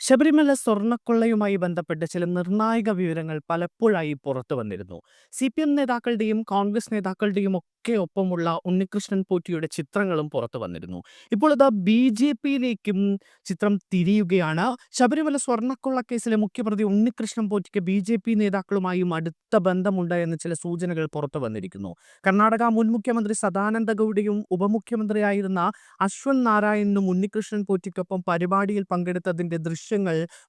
ശബരിമല സ്വർണ്ണക്കൊള്ളയുമായി ബന്ധപ്പെട്ട് ചില നിർണായക വിവരങ്ങൾ പലപ്പോഴായി പുറത്തു വന്നിരുന്നു. CPM നേതാക്കളുടെയും കോൺഗ്രസ് നേതാക്കളുടെയും ഒക്കെ ഒപ്പമുള്ള ഉണ്ണികൃഷ്ണൻ പോറ്റിയുടെ ചിത്രങ്ങളും പുറത്തു വന്നിരുന്നു. ഇപ്പോൾ ഇതാ BJPയിലേക്കും ചിത്രം തിരിയുകയാണ്. ശബരിമല സ്വർണ്ണക്കൊള്ള കേസിലെ മുഖ്യപ്രതി ഉണ്ണികൃഷ്ണൻ പോറ്റിക്ക് BJP നേതാക്കളുമായും അടുത്ത ബന്ധമുണ്ട് എന്ന ചില സൂചനകൾ പുറത്തു വന്നിരിക്കുന്നു. കർണാടക മുൻ മുഖ്യമന്ത്രി സദാനന്ദ ഗൗഡയും ഉപമുഖ്യമന്ത്രിയായിരുന്ന അശ്വന്ത് നാരായണനും ഉണ്ണികൃഷ്ണൻ പോറ്റിക്കൊപ്പം പരിപാടിയിൽ പങ്കെടുത്തതിന്റെ ദൃശ്യങ്ങൾ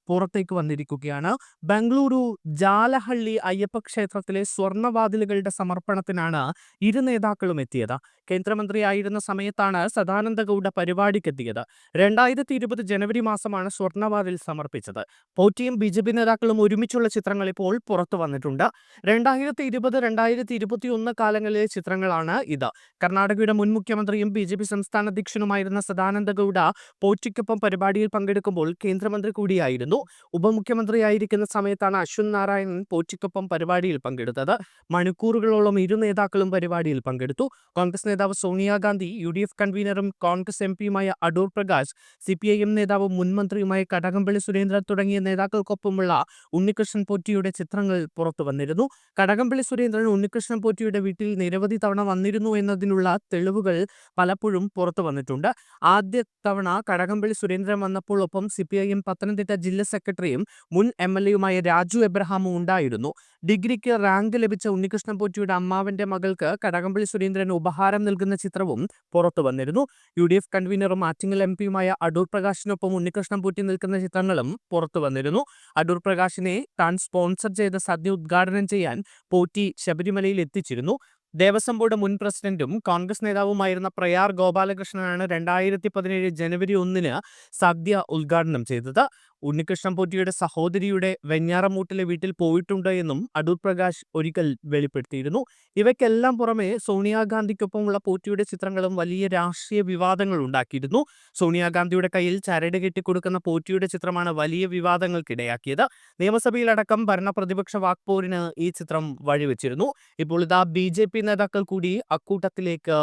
പുറത്തേക്ക് വന്നിരിക്കുകയാണ്. ബംഗളൂരു ജാലഹള്ളി അയ്യപ്പ ക്ഷേത്രത്തിലെ സ്വർണ്ണവാതിലുകളുടെ സമർപ്പണത്തിനാണ് ഇരു നേതാക്കളും എത്തിയത്. കേന്ദ്രമന്ത്രിയായിരുന്ന സമയത്താണ് സദാനന്ദ ഗൗഡ പരിപാടിക്കെത്തിയത്. 2020 ജനുവരി മാസമാണ് സ്വർണ്ണവാതിൽ സമർപ്പിച്ചത്. പോറ്റിയും BJP നേതാക്കളും ഒരുമിച്ചുള്ള ചിത്രങ്ങൾ ഇപ്പോൾ പുറത്തു വന്നിട്ടുണ്ട്. 2020-2021 കാലങ്ങളിലെ ചിത്രങ്ങളാണ് ഇത്. കർണാടകയുടെ മുൻ മുഖ്യമന്ത്രിയും BJP സംസ്ഥാന അധ്യക്ഷനുമായിരുന്ന സദാനന്ദ ഗൗഡ പോറ്റിക്കൊപ്പം പരിപാടിയിൽ പങ്കെടുക്കുമ്പോൾ കേന്ദ്രമന്ത്രി കൂടിയായിരുന്നു. ഉപമുഖ്യമന്ത്രിയായിരിക്കുന്ന സമയത്താണ് അശ്വന്ത് നാരായണൻ പോറ്റിക്കൊപ്പം പരിപാടിയിൽ പങ്കെടുത്തത്. മണിക്കൂറുകളോളം ഇരു നേതാക്കളും പരിപാടിയിൽ പങ്കെടുത്തു. കോൺഗ്രസ് നേതാവ് സോണിയാഗാന്ധി, UDF കൺവീനറും കോൺഗ്രസ് MP-യുമായ അടൂർ പ്രകാശ്, CPIM നേതാവും മുൻ മന്ത്രിയുമായ കടകംപള്ളി സുരേന്ദ്രൻ തുടങ്ങിയ നേതാക്കൾക്കൊപ്പമുള്ള ഉണ്ണികൃഷ്ണൻ പോറ്റിയുടെ ചിത്രങ്ങൾ പുറത്തു വന്നിരുന്നു. കടകംപള്ളി സുരേന്ദ്രൻ ഉണ്ണികൃഷ്ണൻ പോറ്റിയുടെ വീട്ടിൽ നിരവധി തവണ വന്നിരുന്നു എന്നതിനുള്ള തെളിവുകൾ പലപ്പോഴും പുറത്തു വന്നിട്ടുണ്ട്. ആദ്യ തവണ കടകംപള്ളി സുരേന്ദ്രൻ വന്നപ്പോൾ ഒപ്പം CPIM പത്തനംതിട്ട ജില്ലാ സെക്രട്ടറിയും മുൻ MLA-യുമായ രാജു എബ്രഹാമും ഉണ്ടായിരുന്നു. ഡിഗ്രിക്ക് റാങ്ക് ലഭിച്ച ഉണ്ണികൃഷ്ണൻ പോറ്റിയുടെ അമ്മാവന്റെ മകൾക്ക് കടകംപള്ളി സുരേന്ദ്രൻ ഉപഹാരം നൽകുന്ന ചിത്രവും പുറത്തു വന്നിരുന്നു. UDF കൺവീനറും ആറ്റിങ്ങൽ MP-യുമായ അടൂർ പ്രകാശിനൊപ്പം ഉണ്ണികൃഷ്ണൻ പോറ്റി നിൽക്കുന്ന ചിത്രങ്ങളും പുറത്തു വന്നിരുന്നു. അടൂർ പ്രകാശിനെ താൻ സ്പോൺസർ ചെയ്ത സദ്യ ഉദ്ഘാടനം ചെയ്യാൻ പോറ്റി ശബരിമലയിൽ എത്തിച്ചിരുന്നു. ദേവസ്വം ബോർഡ് മുൻ പ്രസിഡന്റും കോൺഗ്രസ് നേതാവുമായിരുന്ന പ്രയാർ ഗോപാലകൃഷ്ണനാണ് 2017 ജനുവരി 1 സദ്യ ഉദ്ഘാടനം ചെയ്തത്. ഉണ്ണികൃഷ്ണൻ പോറ്റിയുടെ സഹോദരിയുടെ വെഞ്ഞാറമൂട്ടിലെ വീട്ടിൽ പോയിട്ടുണ്ട് എന്നും അടൂർ പ്രകാശ് ഒരിക്കൽ വെളിപ്പെടുത്തിയിരുന്നു. ഇവയ്ക്കെല്ലാം പുറമെ സോണിയാഗാന്ധിക്കൊപ്പമുള്ള പോറ്റിയുടെ ചിത്രങ്ങളും വലിയ രാഷ്ട്രീയ വിവാദങ്ങൾ ഉണ്ടാക്കിയിരുന്നു. സോണിയാഗാന്ധിയുടെ കയ്യിൽ ചരട് കെട്ടിക്കൊടുക്കുന്ന പോറ്റിയുടെ ചിത്രമാണ് വലിയ വിവാദങ്ങൾക്കിടയാക്കിയത്. നിയമസഭയിലടക്കം ഭരണപ്രതിപക്ഷ വാക്പോരിന് ഈ ചിത്രം വഴിവെച്ചിരുന്നു. ഇപ്പോൾ ഇതാ BJP നേതാക്കൾ കൂടി അക്കൂട്ടത്തിലേക്ക്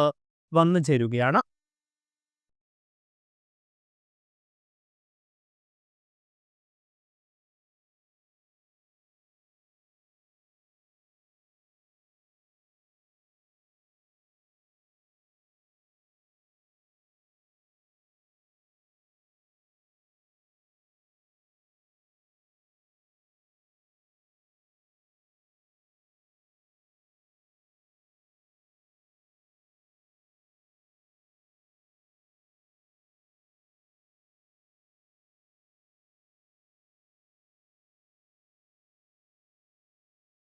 വന്നു ചേരുകയാണ്.